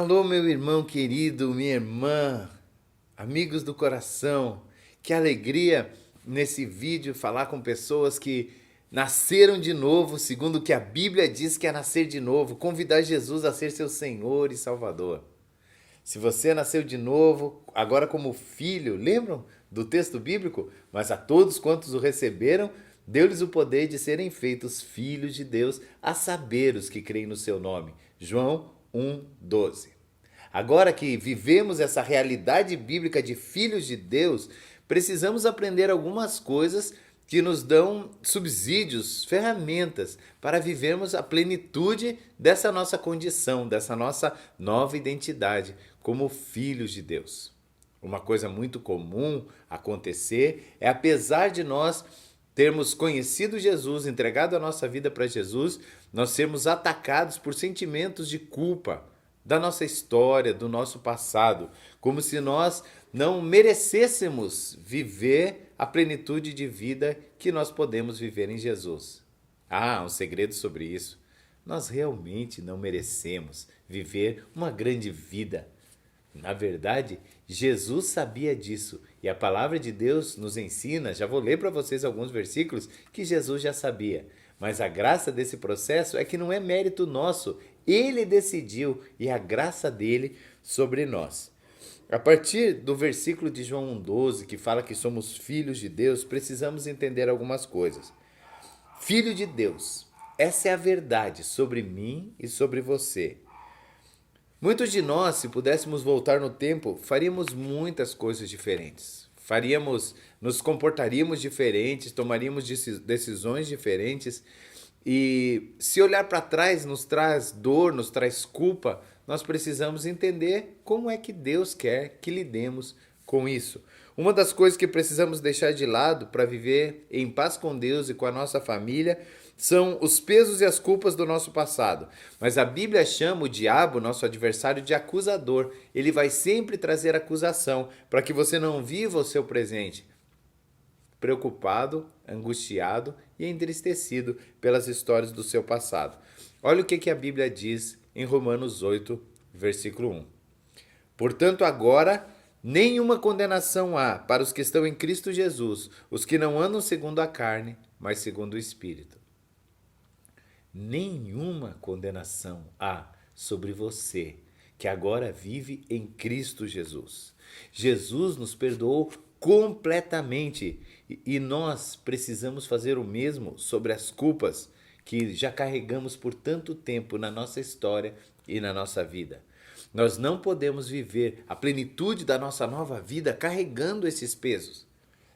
Alô, meu irmão querido, minha irmã, amigos do coração. Que alegria nesse vídeo falar com pessoas que nasceram de novo, segundo o que a Bíblia diz que é nascer de novo, convidar Jesus a ser seu Senhor e Salvador. Se você nasceu de novo, agora como filho, lembram do texto bíblico? Mas a todos quantos o receberam, deu-lhes o poder de serem feitos filhos de Deus, a saber os que creem no seu nome. João 1:12. Agora que vivemos essa realidade bíblica de filhos de Deus, precisamos aprender algumas coisas que nos dão subsídios, ferramentas para vivermos a plenitude dessa nossa condição, dessa nossa nova identidade como filhos de Deus. Uma coisa muito comum acontecer é, apesar de nós termos conhecido Jesus, entregado a nossa vida para Jesus, nós sermos atacados por sentimentos de culpa da nossa história, do nosso passado, como se nós não merecêssemos viver a plenitude de vida que nós podemos viver em Jesus. Um segredo sobre isso. Nós realmente não merecemos viver uma grande vida. Na verdade, Jesus sabia disso e a palavra de Deus nos ensina, já vou ler para vocês alguns versículos que Jesus já sabia. Mas a graça desse processo é que não é mérito nosso, ele decidiu e a graça dele sobre nós. A partir do versículo de João 1:12, que fala que somos filhos de Deus, precisamos entender algumas coisas. Filho de Deus, essa é a verdade sobre mim e sobre você. Muitos de nós, se pudéssemos voltar no tempo, faríamos muitas coisas diferentes. Nos comportaríamos diferentes, tomaríamos decisões diferentes. E se olhar para trás nos traz dor, nos traz culpa, nós precisamos entender como é que Deus quer que lidemos com isso. Uma das coisas que precisamos deixar de lado para viver em paz com Deus e com a nossa família são os pesos e as culpas do nosso passado. Mas a Bíblia chama o diabo, nosso adversário, de acusador. Ele vai sempre trazer acusação para que você não viva o seu presente preocupado, angustiado e entristecido pelas histórias do seu passado. Olha o que a Bíblia diz em Romanos 8, versículo 1. Portanto, agora nenhuma condenação há para os que estão em Cristo Jesus, os que não andam segundo a carne, mas segundo o Espírito. Nenhuma condenação há sobre você que agora vive em Cristo Jesus. Jesus nos perdoou completamente e nós precisamos fazer o mesmo sobre as culpas que já carregamos por tanto tempo na nossa história e na nossa vida. Nós não podemos viver a plenitude da nossa nova vida carregando esses pesos.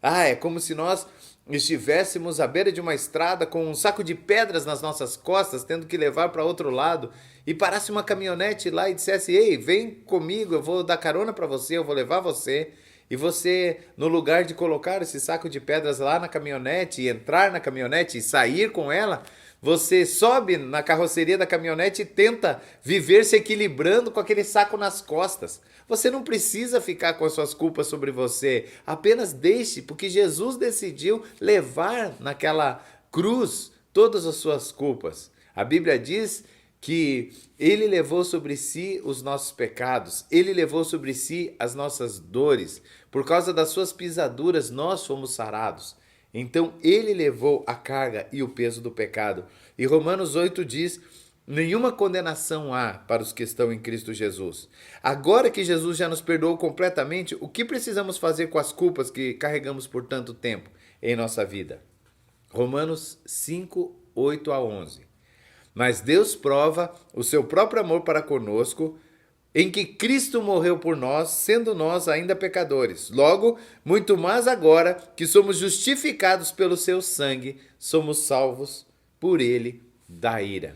É como se nós estivéssemos à beira de uma estrada com um saco de pedras nas nossas costas, tendo que levar para outro lado, e parasse uma caminhonete lá e dissesse: ei, vem comigo, eu vou dar carona para você, eu vou levar você. E você, no lugar de colocar esse saco de pedras lá na caminhonete e entrar na caminhonete e sair com ela, você sobe na carroceria da caminhonete e tenta viver se equilibrando com aquele saco nas costas. Você não precisa ficar com as suas culpas sobre você. Apenas deixe, porque Jesus decidiu levar naquela cruz todas as suas culpas. A Bíblia diz que ele levou sobre si os nossos pecados, ele levou sobre si as nossas dores. Por causa das suas pisaduras, nós fomos sarados. Então, ele levou a carga e o peso do pecado. E Romanos 8 diz: nenhuma condenação há para os que estão em Cristo Jesus. Agora que Jesus já nos perdoou completamente, o que precisamos fazer com as culpas que carregamos por tanto tempo em nossa vida? Romanos 5, 8-11. Mas Deus prova o seu próprio amor para conosco, em que Cristo morreu por nós, sendo nós ainda pecadores. Logo, muito mais agora que somos justificados pelo seu sangue, somos salvos por ele da ira.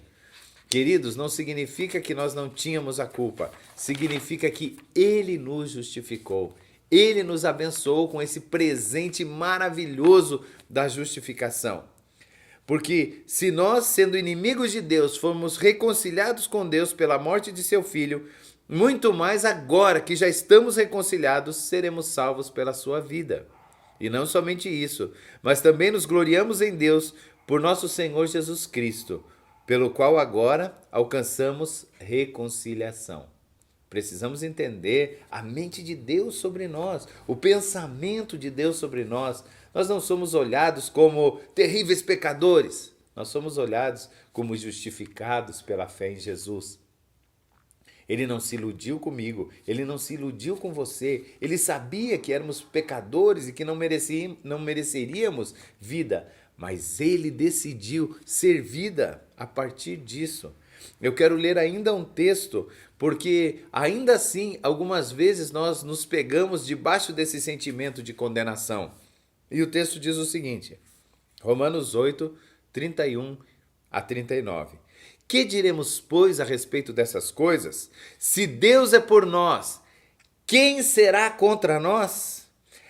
Queridos, não significa que nós não tínhamos a culpa, significa que ele nos justificou. Ele nos abençoou com esse presente maravilhoso da justificação. Porque se nós, sendo inimigos de Deus, fomos reconciliados com Deus pela morte de seu Filho, muito mais agora que já estamos reconciliados, seremos salvos pela sua vida. E não somente isso, mas também nos gloriamos em Deus por nosso Senhor Jesus Cristo, pelo qual agora alcançamos reconciliação. Precisamos entender a mente de Deus sobre nós, o pensamento de Deus sobre nós. Nós não somos olhados como terríveis pecadores. Nós somos olhados como justificados pela fé em Jesus. Ele não se iludiu comigo, ele não se iludiu com você. Ele sabia que éramos pecadores e que não mereceríamos vida, mas ele decidiu ser vida a partir disso. Eu quero ler ainda um texto, porque ainda assim, algumas vezes nós nos pegamos debaixo desse sentimento de condenação. E o texto diz o seguinte, Romanos 8, 31 a 39. Que diremos, pois, a respeito dessas coisas? Se Deus é por nós, quem será contra nós?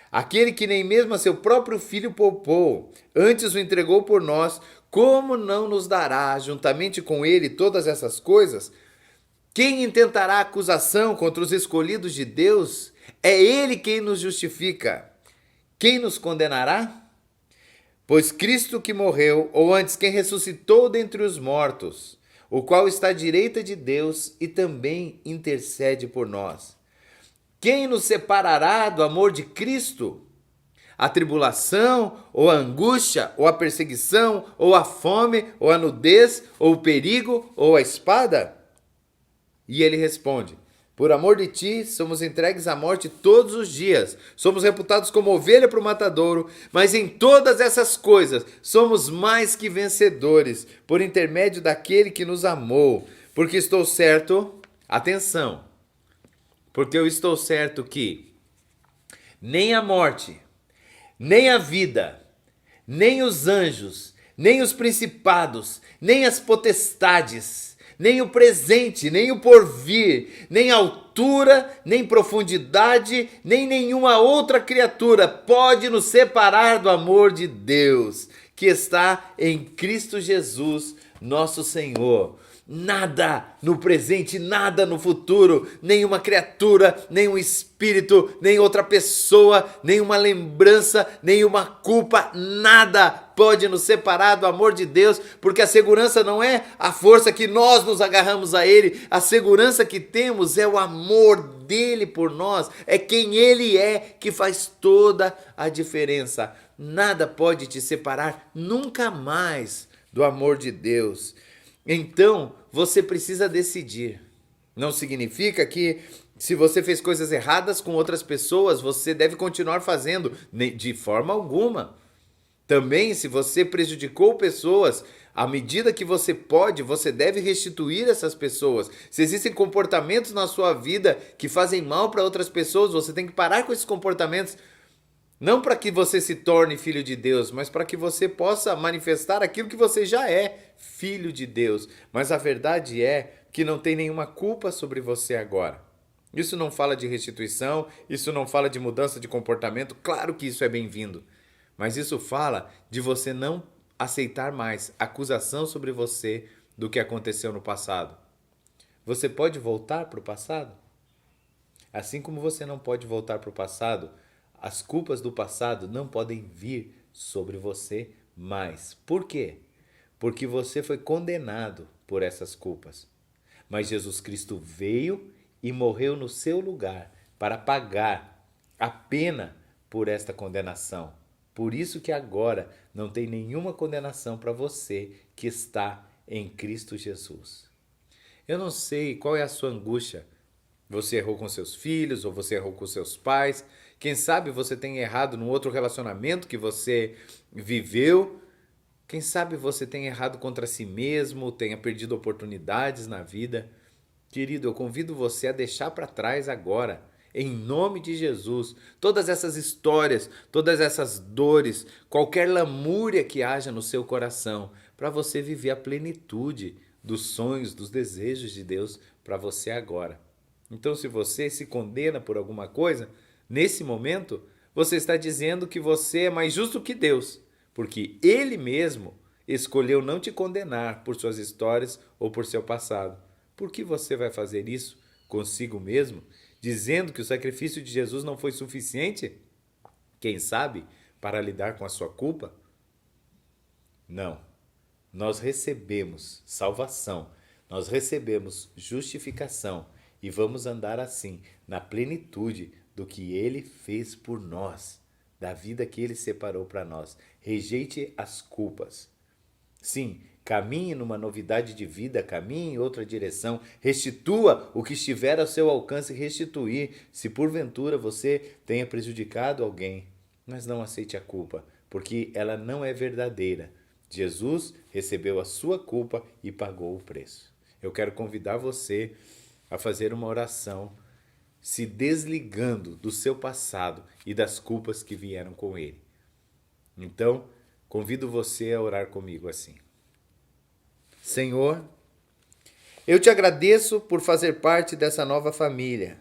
Aquele que nem mesmo a seu próprio filho poupou, antes o entregou por nós, como não nos dará, juntamente com ele, todas essas coisas? Quem intentará acusação contra os escolhidos de Deus? É ele quem nos justifica. Quem nos condenará? Pois Cristo que morreu, ou antes quem ressuscitou dentre os mortos, o qual está à direita de Deus e também intercede por nós. Quem nos separará do amor de Cristo? A tribulação, ou a angústia, ou a perseguição, ou a fome, ou a nudez, ou o perigo, ou a espada? E ele responde, por amor de ti, somos entregues à morte todos os dias. Somos reputados como ovelha para o matadouro, mas em todas essas coisas somos mais que vencedores, por intermédio daquele que nos amou. Porque estou certo, atenção, porque eu estou certo que nem a morte, nem a vida, nem os anjos, nem os principados, nem as potestades, nem o presente, nem o porvir, nem altura, nem profundidade, nem nenhuma outra criatura pode nos separar do amor de Deus, que está em Cristo Jesus, nosso Senhor. Nada no presente, nada no futuro, nenhuma criatura, nenhum espírito, nem outra pessoa, nenhuma lembrança, nenhuma culpa, nada pode nos separar do amor de Deus, porque a segurança não é a força que nós nos agarramos a Ele, a segurança que temos é o amor dele por nós, é quem Ele é que faz toda a diferença. Nada pode te separar nunca mais do amor de Deus. Então, você precisa decidir. Não significa que se você fez coisas erradas com outras pessoas, você deve continuar fazendo, de forma alguma. Também, se você prejudicou pessoas, à medida que você pode, você deve restituir essas pessoas. Se existem comportamentos na sua vida que fazem mal para outras pessoas, você tem que parar com esses comportamentos. Não para que você se torne filho de Deus, mas para que você possa manifestar aquilo que você já é, filho de Deus. Mas a verdade é que não tem nenhuma culpa sobre você agora. Isso não fala de restituição, isso não fala de mudança de comportamento, claro que isso é bem-vindo. Mas isso fala de você não aceitar mais acusação sobre você do que aconteceu no passado. Você pode voltar para o passado? Assim como você não pode voltar para o passado, as culpas do passado não podem vir sobre você mais. Por quê? Porque você foi condenado por essas culpas. Mas Jesus Cristo veio e morreu no seu lugar para pagar a pena por esta condenação. Por isso que agora não tem nenhuma condenação para você que está em Cristo Jesus. Eu não sei qual é a sua angústia. Você errou com seus filhos ou você errou com seus pais. Quem sabe você tem errado num outro relacionamento que você viveu. Quem sabe você tem errado contra si mesmo, tenha perdido oportunidades na vida. Querido, eu convido você a deixar para trás agora, em nome de Jesus, todas essas histórias, todas essas dores, qualquer lamúria que haja no seu coração, para você viver a plenitude dos sonhos, dos desejos de Deus para você agora. Então, se você se condena por alguma coisa, nesse momento, você está dizendo que você é mais justo que Deus, porque Ele mesmo escolheu não te condenar por suas histórias ou por seu passado. Por que você vai fazer isso consigo mesmo, dizendo que o sacrifício de Jesus não foi suficiente? Quem sabe, para lidar com a sua culpa? Não. Nós recebemos salvação, nós recebemos justificação e vamos andar assim, na plenitude do que Ele fez por nós, da vida que Ele separou para nós. Rejeite as culpas. Sim, caminhe numa novidade de vida, caminhe em outra direção, restitua o que estiver ao seu alcance restituir, se porventura você tenha prejudicado alguém, mas não aceite a culpa, porque ela não é verdadeira. Jesus recebeu a sua culpa e pagou o preço. Eu quero convidar você a fazer uma oração, se desligando do seu passado e das culpas que vieram com ele. Então, convido você a orar comigo assim. Senhor, eu te agradeço por fazer parte dessa nova família,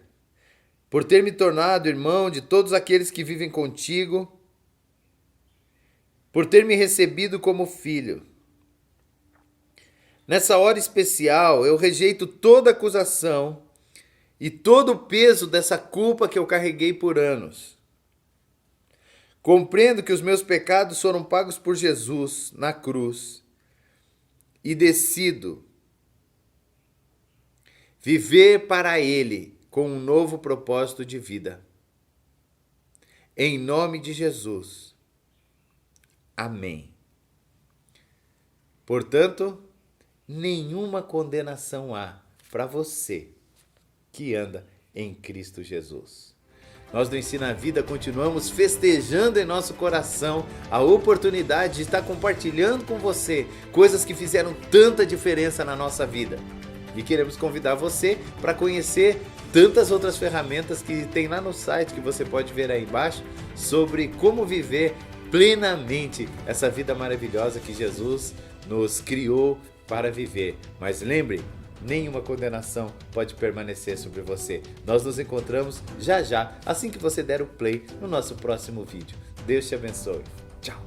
por ter me tornado irmão de todos aqueles que vivem contigo, por ter me recebido como filho. Nessa hora especial, eu rejeito toda acusação e todo o peso dessa culpa que eu carreguei por anos. Compreendo que os meus pecados foram pagos por Jesus na cruz e decido viver para Ele com um novo propósito de vida. Em nome de Jesus. Amém. Portanto, nenhuma condenação há para você que anda em Cristo Jesus. Nós do Ensina a Vida continuamos festejando em nosso coração a oportunidade de estar compartilhando com você coisas que fizeram tanta diferença na nossa vida. E queremos convidar você para conhecer tantas outras ferramentas que tem lá no site que você pode ver aí embaixo sobre como viver plenamente essa vida maravilhosa que Jesus nos criou para viver. Mas lembre, nenhuma condenação pode permanecer sobre você. Nós nos encontramos já já, assim que você der o play no nosso próximo vídeo. Deus te abençoe. Tchau!